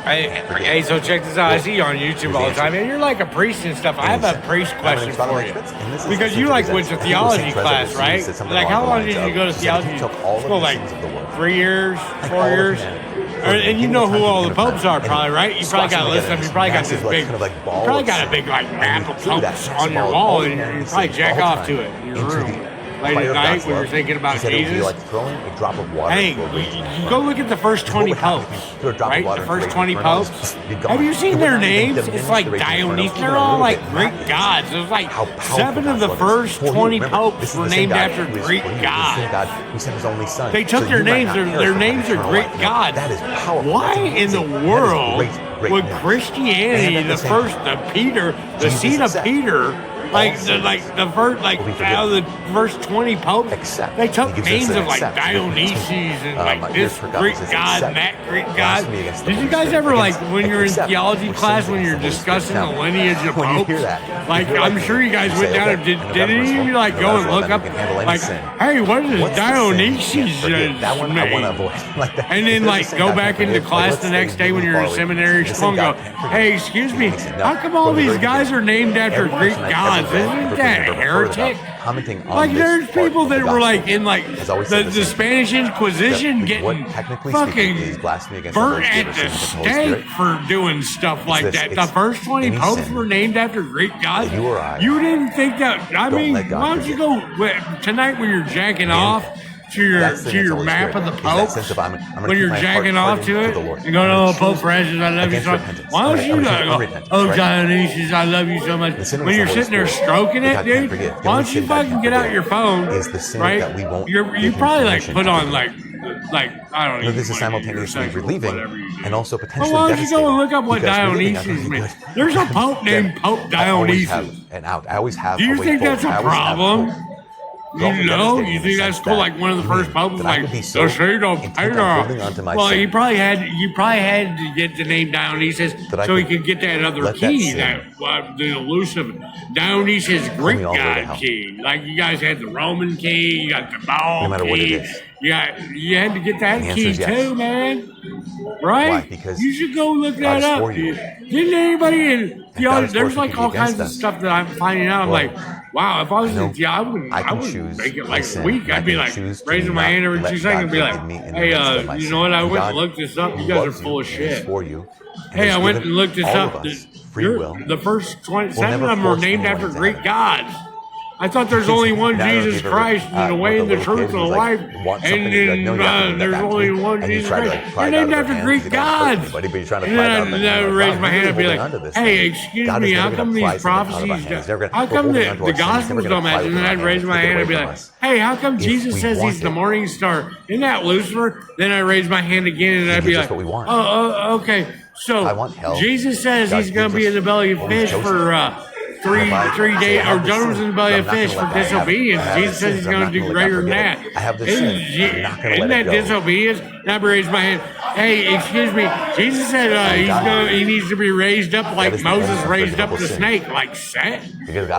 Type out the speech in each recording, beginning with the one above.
Hey, so check this out. I see you on YouTube all the time, and you're like a priest and stuff. I have a priest question for you. Because you like went to theology class, right? Like, how long did you go to theology school? Like 3 years, 4 years? And you know who all the popes are, probably, right? You probably got a list of them. You probably got this big, you probably got a big like map of popes on your wall, and you probably jack off to it in your room. Late at night when you're thinking about Jesus. Like throwing a drop of water. Hey, you go look at the first 20 popes, right? The first 20 popes. Have you seen their names? It's like Dionysius. They're all like Greek gods. There's like 7 of the first 20 popes were named after Greek gods. He sent his only son. They took their names. Their names are Greek gods. That is powerful. Why in the world would Christianity, the Peter, the seed of Peter, like the first 20 popes, they took names of like Dionysius and like this Greek god and that Greek god. Did you guys ever like when you're in theology class when you're discussing the lineage of popes? Like I'm sure you guys went down and did any of you like go and look up like, hey, what is Dionysius name? And then like go back into class the next day when you're in seminary school and go, hey, excuse me, how come all these guys are named after Greek gods? Isn't that heretic? Like there's people that were like in like the Spanish Inquisition getting fucking burnt at the stake for doing stuff like that. The first 20 popes were named after Greek gods. You didn't think that? I mean, why don't you go tonight when you're jacking off to your map of the popes, when you're jacking off to it, you go, oh, Pope Francis, I love you so much. Why don't you go, oh, Dionysius, I love you so much. When you're sitting there stroking it, dude, why don't you fucking get out your phone, right? You probably like put on like I don't know. This is simultaneously relieving and also potentially. Well, why don't you go and look up what Dionysius means? There's a pope named Pope Dionysius. I always have. Do you think that's a problem? You think that's cool? Like one of the first popes, like the seed of Peter. Well, you probably had to get the name Dionysius so he could get that other key, the elusive Dionysius Greek god key. Like you guys had the Roman key, you got the ball key. You had to get that key too, man. Right? Why? Because you should go look that up. Didn't anybody in theology? There's like all kinds of stuff that I'm finding out. I'm like, wow, if I was in theology, I wouldn't make it like a week. I'd be like raising my hand every 2 seconds and be like, hey, you know what? I went and looked this up. You guys are full of shit. Hey, I went and looked this up. The first 27 of them were named after Greek gods. I thought there's only one Jesus Christ, and the way, and the truth, and the life, and then there's only one Jesus Christ. They're named after Greek gods. And then I raise my hand and be like, hey, excuse me, how come these prophecies, how come the Gospels don't match? And then I'd raise my hand and be like, hey, how come Jesus says he's the morning star? Isn't that Lucifer? Then I raise my hand again, and I'd be like, oh, okay. So Jesus says he's going to be in the belly of fish for 3 days, or Jonah was in the belly of fish for disobedience. Jesus says he's going to do greater than that. Isn't that disobedience? Now I raise my hand. Hey, excuse me. Jesus said he needs to be raised up like Moses raised up the snake. Like Seth.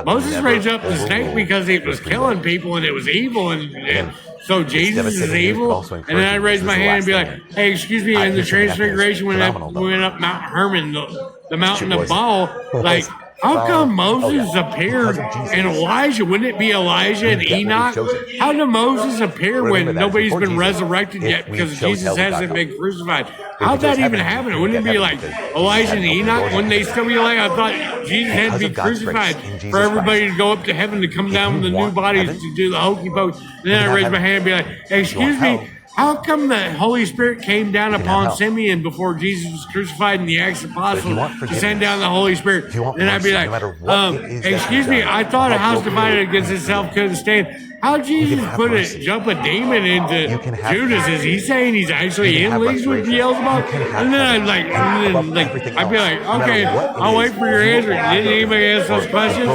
Moses raised up the snake because he was killing people and it was evil, and so Jesus is evil. And then I raise my hand and be like, hey, excuse me, in the Transfiguration when we went up Mount Hermon, the mountain of Baal, like, how come Moses appeared and Elijah? Wouldn't it be Elijah and Enoch? How did Moses appear when nobody's been resurrected yet because Jesus hasn't been crucified? How'd that even happen? Wouldn't it be like Elijah and Enoch? Wouldn't they still be alive? I thought Jesus had to be crucified for everybody to go up to heaven to come down with the new bodies to do the hokey pokey. Then I raise my hand and be like, hey, excuse me. How come the Holy Spirit came down upon Simeon before Jesus was crucified in the Acts of Apostles to send down the Holy Spirit? Then I'd be like, excuse me, I thought a house divided against itself couldn't stand. How Jesus jump a demon into Judas? Is he saying he's actually in leagues with Beelzebub? And then I'd be like, okay, I'll wait for your answer. Didn't anybody ask those questions?